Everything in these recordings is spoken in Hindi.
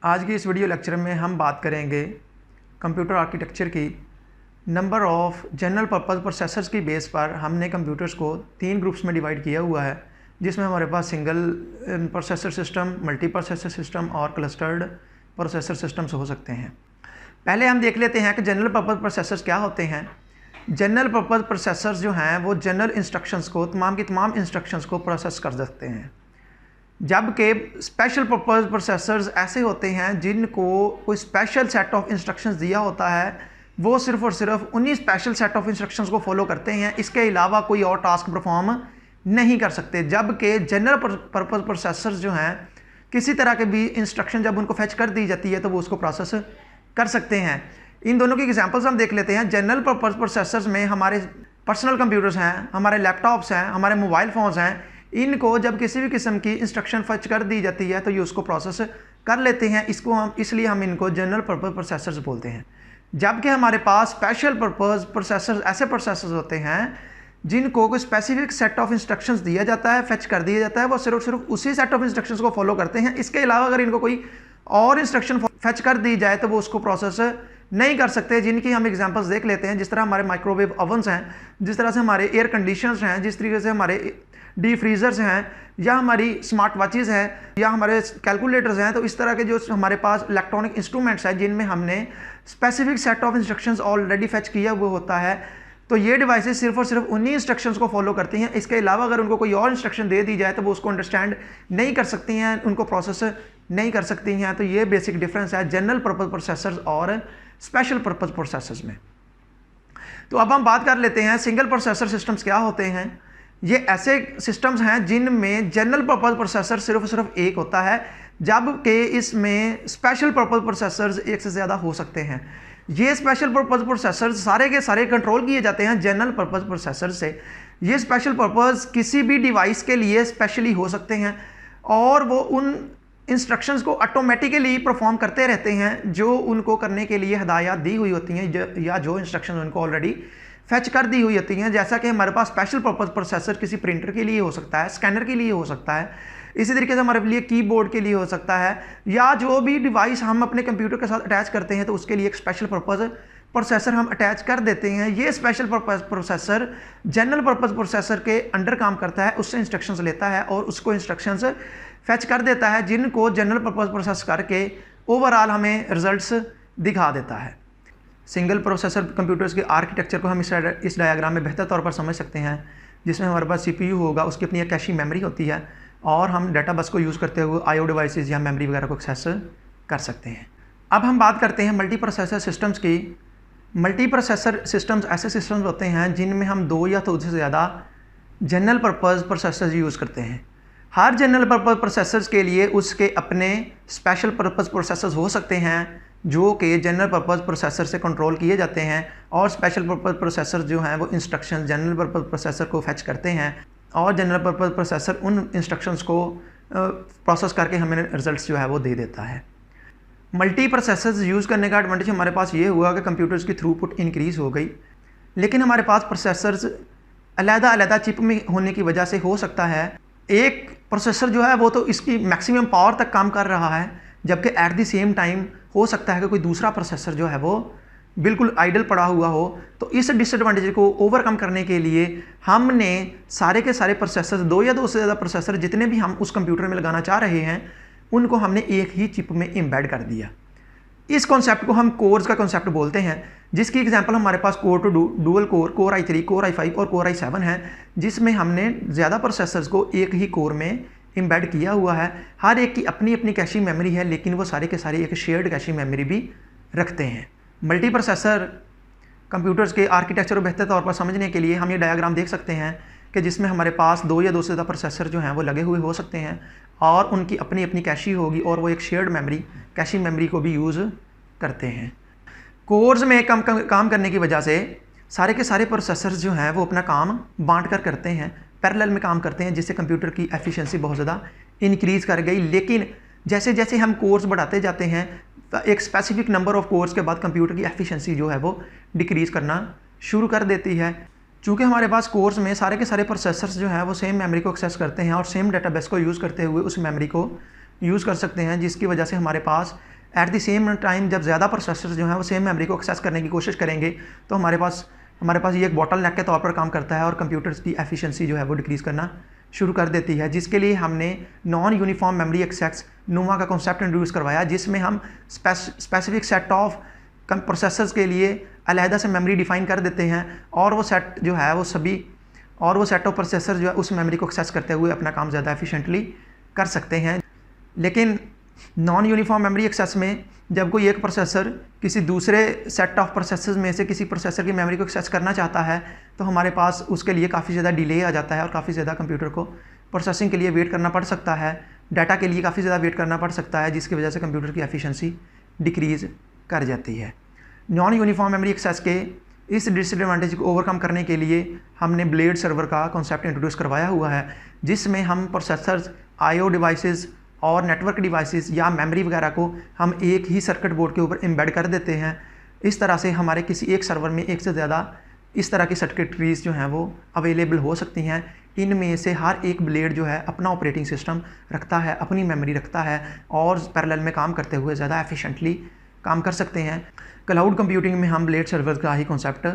आज की इस वीडियो लेक्चर में हम बात करेंगे कंप्यूटर आर्किटेक्चर की। Number of general purpose processors की बेस पर हमने कंप्यूटर्स को 3 ग्रुप्स में डिवाइड किया हुआ है, जिसमें हमारे पास single processor system, multi processor system और क्लस्टर्ड प्रोसेसर सिस्टम्स हो सकते हैं। पहले हम देख लेते हैं कि जनरल पर्पस प्रोसेसर्स क्या होते हैं। जनरल पर्पस प्रोसेसर्स जो हैं वो जनरल इंस्ट्रक्शंस को, तमाम की तमाम इंस्ट्रक्शंस को प्रोसेस कर सकते हैं, जबकि स्पेशल पर्पस प्रोसेसर्स ऐसे होते हैं जिनको कोई स्पेशल सेट ऑफ इंस्ट्रक्शंस दिया होता है, वो सिर्फ और सिर्फ उन्हीं स्पेशल सेट ऑफ इंस्ट्रक्शंस को फॉलो करते हैं, इसके अलावा कोई और टास्क परफॉर्म नहीं कर सकते। जबकि जनरल पर्पस प्रोसेसर्स जो हैं किसी तरह के भी इंस्ट्रक्शन जब उनको फेच कर दी जाती है तो वो उसको प्रोसेस कर सकते हैं। इन दोनों की एग्जांपल्स हम देख लेते हैं। जनरल पर्पस प्रोसेसर्स में हमारे पर्सनल कंप्यूटर्स हैं, हमारे लैपटॉप्स हैं, हमारे मोबाइल फ़ोन्स हैं। इनको जब किसी भी किस्म की इंस्ट्रक्शन फेच कर दी जाती है तो ये उसको प्रोसेस कर लेते हैं, इसलिए हम इनको जनरल पर्पस प्रोसेसर्स बोलते हैं। जबकि हमारे पास स्पेशल पर्पस प्रोसेसर्स ऐसे प्रोसेसर्स होते हैं जिनको कोई स्पेसिफिक सेट ऑफ इंस्ट्रक्शंस दिया जाता है, फेच कर दिया जाता है, वो सिर्फ उसी सेट ऑफ इंस्ट्रक्शंस को फॉलो करते हैं। इसके अलावा अगर इनको कोई और इंस्ट्रक्शन फेच कर दी जाए तो वो उसको प्रोसेस नहीं कर सकते, जिनकी हम एग्जांपल्स देख लेते हैं। जिस तरह हमारे माइक्रोवेव ओवन्स हैं, जिस तरह से हमारे एयर कंडीशनर्स हैं, जिस तरीके से हमारे डीप फ्रीजर्स हैं, या हमारी स्मार्ट वॉचेज़ हैं, या हमारे कैलकुलेटर्स हैं। तो इस तरह के जो हमारे पास इलेक्ट्रॉनिक इंस्ट्रूमेंट्स हैं जिनमें हमने specific set of instructions already fetch किया हुआ होता है, तो ये डिवाइसेस सिर्फ और सिर्फ उन्हीं इंस्ट्रक्शंस को फॉलो करती हैं। इसके अलावा अगर उनको कोई और इंस्ट्रक्शन दे दी जाए तो वो उसको अंडरस्टैंड नहीं कर सकती हैं, उनको प्रोसेस नहीं कर सकती हैं। तो ये बेसिक डिफरेंस है जनरल पर्पस प्रोसेसर्स और स्पेशल पर्पस प्रोसेसर्स में। तो अब हम बात कर लेते हैं सिंगल प्रोसेसर सिस्टम्स क्या होते हैं। ये ऐसे सिस्टम्स हैं जिनमें जनरल पर्पस प्रोसेसर सिर्फ एक होता है, जबकि इसमें स्पेशल पर्पस प्रोसेसर्स एक से ज़्यादा हो सकते हैं। ये स्पेशल पर्पस प्रोसेसर्स सारे के सारे कंट्रोल किए जाते हैं जनरल पर्पस प्रोसेसर से। ये स्पेशल पर्पस किसी भी डिवाइस के लिए स्पेशली हो सकते हैं और वो उन इंस्ट्रक्शंस को ऑटोमेटिकली परफॉर्म करते रहते हैं जो उनको करने के लिए हिदायत दी हुई होती हैं, या जो इंस्ट्रक्शन उनको ऑलरेडी फेच कर दी हुई होती हैं। जैसा कि हमारे पास स्पेशल पर्पस प्रोसेसर किसी प्रिंटर के लिए हो सकता है, स्कैनर के लिए हो सकता है, इसी तरीके से हमारे लिए कीबोर्ड के लिए हो सकता है, या जो भी डिवाइस हम अपने कंप्यूटर के साथ अटैच करते हैं तो उसके लिए एक स्पेशल पर्पस प्रोसेसर हम अटैच कर देते हैं। ये special purpose processor general purpose processor के अंडर काम करता है, उससे इंस्ट्रक्शंस लेता है और उसको इंस्ट्रक्शंस फेच कर देता है, जिनको जनरल पर्पस प्रोसेस करके ओवरऑल हमें रिजल्ट्स दिखा देता है। सिंगल प्रोसेसर कंप्यूटर्स के आर्किटेक्चर को हम इस डायग्राम में बेहतर तौर पर समझ सकते हैं, जिसमें हमारे पास CPU होगा, उसकी अपनी एक कैशी मेमोरी होती है और हम डाटा बस को यूज़ करते हुए IO डिवाइसेस या मेमोरी वगैरह को एक्सेस कर सकते हैं। अब हम बात करते हैं मल्टी प्रोसेसर सिस्टम्स की। मल्टी प्रोसेसर सिस्टम्स ऐसे सिस्टम्स होते हैं जिनमें हम 2 या तो उससे ज़्यादा जनरल पर्पस प्रोसेसर्स यूज़ करते हैं। हर जनरल पर्पस प्रोसेसर्स के लिए उसके अपने स्पेशल पर्पस प्रोसेसर्स हो सकते हैं जो कि जनरल पर्पस प्रोसेसर से कंट्रोल किए जाते हैं, और स्पेशल पर्पस प्रोसेसर जो हैं वो इंस्ट्रक्शन जनरल पर्पस प्रोसेसर को फेच करते हैं और जनरल पर्पस प्रोसेसर उन इंस्ट्रक्शंस को प्रोसेस करके हमें रिजल्ट्स जो है वो दे देता है। मल्टी प्रोसेसर्स यूज़ करने का एडवांटेज हमारे पास ये हुआ कि कंप्यूटर्स की थ्रूपुट इंक्रीज़ हो गई, लेकिन हमारे पास प्रोसेसर्स अलग-अलग चिप में होने की वजह से हो सकता है एक प्रोसेसर जो है वो तो इसकी मैक्सिमम पावर तक काम कर रहा है, जबकि एट द सेम टाइम हो सकता है कि कोई दूसरा प्रोसेसर जो है वो बिल्कुल आइडल पड़ा हुआ हो। तो इस डिसएडवांटेज को ओवरकम करने के लिए हमने सारे के सारे प्रोसेसर, 2 या 2 से ज़्यादा प्रोसेसर जितने भी हम उस कंप्यूटर में लगाना चाह रहे हैं, उनको हमने एक ही चिप में एम्बेड कर दिया। इस कॉन्सेप्ट को हम कोर्स का कॉन्सेप्ट बोलते हैं, जिसकी एग्जांपल हमारे पास core two dual core, core i3, core i5 और कोर i7 है, जिसमें हमने ज़्यादा प्रोसेसर्स को एक ही कोर में एम्बेड किया हुआ है। हर एक की अपनी अपनी कैशी मेमोरी है, लेकिन वो सारे के सारे एक शेयर्ड कैशी मेमोरी भी रखते हैं। मल्टी प्रोसेसर कंप्यूटर्स के आर्किटेक्चर को बेहतर तौर पर समझने के लिए हम ये डायग्राम देख सकते हैं कि जिसमें हमारे पास 2 या 2 से ज़्यादा प्रोसेसर जो हैं वो लगे हुए हो सकते हैं और उनकी अपनी अपनी कैशी होगी और वो एक शेयर्ड मेमोरी, कैशी मेमोरी को भी यूज़ करते हैं। कोर्स में काम करने की वजह से सारे के सारे प्रोसेसर्स जो हैं वो अपना काम बांट कर करते हैं, पैरेलल में काम करते हैं, जिससे कंप्यूटर की एफिशिएंसी बहुत ज़्यादा इंक्रीज़ कर गई। लेकिन जैसे जैसे हम कोर्स बढ़ाते जाते हैं, एक स्पेसिफिक नंबर ऑफ़ कोर्स के बाद कंप्यूटर की एफिशिएंसी जो है वो डिक्रीज़ करना शुरू कर देती है। चूँकि हमारे पास कोर्स में सारे के सारे प्रोसेसर्स जो हैं वो सेम मेमोरी को एक्सेस करते हैं और सेम डेटाबेस को यूज़ करते हुए उस मेमोरी को यूज़ कर सकते हैं, जिसकी वजह से हमारे पास एट द सेम टाइम जब ज़्यादा प्रोसेसर जो हैं वो सेम मेमोरी को एक्सेस करने की कोशिश करेंगे तो हमारे पास ये एक बॉटल नेक के तौर पर काम करता है और कंप्यूटर्स की एफिशिएंसी जो है वो डिक्रीज़ करना शुरू कर देती है, जिसके लिए हमने नॉन यूनिफॉर्म मेमोरी एक्सेस नुमा का कॉन्सेप्ट इंट्रोड्यूस करवाया, जिसमें हम स्पेसिफिक सेट ऑफ प्रोसेसर्स के लिए अलहदा से मेमोरी डिफाइन कर देते हैं और वो सेट जो है वो सेट ऑफ प्रोसेसर जो है उस मेमोरी को एक्सेस करते हुए अपना काम ज़्यादा एफिशिएंटली कर सकते हैं। लेकिन नॉन यूनिफॉर्म मेमोरी एक्सेस में जब कोई एक प्रोसेसर किसी दूसरे सेट ऑफ प्रोसेसर्स में से किसी प्रोसेसर की मेमोरी को एक्सेस करना चाहता है तो हमारे पास उसके लिए काफ़ी ज़्यादा डिले आ जाता है और काफ़ी ज़्यादा कंप्यूटर को प्रोसेसिंग के लिए वेट करना पड़ सकता है, डाटा के लिए काफ़ी ज़्यादा वेट करना पड़ सकता है, जिसकी वजह से कंप्यूटर की एफिशिएंसी डिक्रीज़ कर जाती है। नॉन यूनिफॉर्म मेमोरी एक्सेस के इस डिसएडवांटेज को ओवरकम करने के लिए हमने ब्लेड सर्वर का कॉन्सेप्ट इंट्रोड्यूस करवाया हुआ है, जिसमें हम प्रोसेसर्स, आईओ डिवाइसेस और नेटवर्क डिवाइसेस या मेमोरी वगैरह को हम एक ही सर्किट बोर्ड के ऊपर एम्बेड कर देते हैं। इस तरह से हमारे किसी एक सर्वर में एक से ज़्यादा इस तरह की सर्किटरीज जो हैं वो अवेलेबल हो सकती हैं। इनमें से हर एक ब्लेड जो है अपना ऑपरेटिंग सिस्टम रखता है, अपनी मेमोरी रखता है और पैरेलल में काम करते हुए ज़्यादा एफिशिएंटली काम कर सकते हैं। क्लाउड कंप्यूटिंग में हम ब्लेड सर्वर का ही कॉन्सेप्ट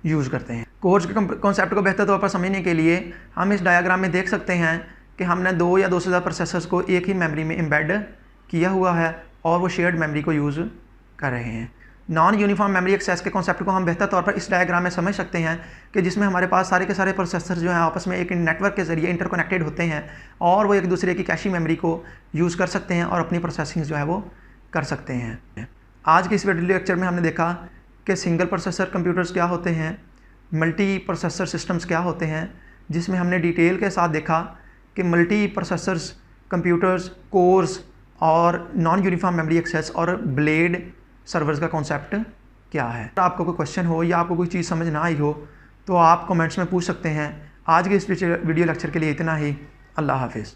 यूज़ करते हैं। कोर्स के कॉन्सेप्ट को बेहतर तौर पर समझने के लिए हम इस डायग्राम में देख सकते हैं कि हमने 2 या 2 से ज़्यादा प्रोसेसर्स को एक ही मेमोरी में एम्बेड किया हुआ है और वो शेयर्ड मेमोरी को यूज़ कर रहे हैं। नॉन यूनिफॉर्म मेमोरी एक्सेस के कॉन्सेप्ट को हम बेहतर तौर पर इस डायग्राम में समझ सकते हैं कि जिसमें हमारे पास सारे के सारे प्रोसेसर जो हैं आपस में एक नेटवर्क के ज़रिए इंटरकनेक्टेड होते हैं और वो एक दूसरे की कैशी मेमोरी को यूज़ कर सकते हैं और अपनी प्रोसेसिंग जो है वो कर सकते हैं। आज के इस वीडियो लेक्चर में हमने देखा कि सिंगल प्रोसेसर कंप्यूटर्स क्या होते हैं, मल्टी प्रोसेसर सिस्टम्स क्या होते हैं, जिसमें हमने डिटेल के साथ देखा कि मल्टी प्रोसेसर्स कंप्यूटर्स, कोर्स और नॉन यूनिफॉर्म मेमोरी एक्सेस और ब्लेड सर्वर्स का कॉन्सेप्ट क्या है। आपको कोई क्वेश्चन हो या आपको कोई चीज़ समझ ना आई हो तो आप कमेंट्स में पूछ सकते हैं। आज के इस वीडियो लेक्चर के लिए इतना ही। अल्लाह हाफिज़।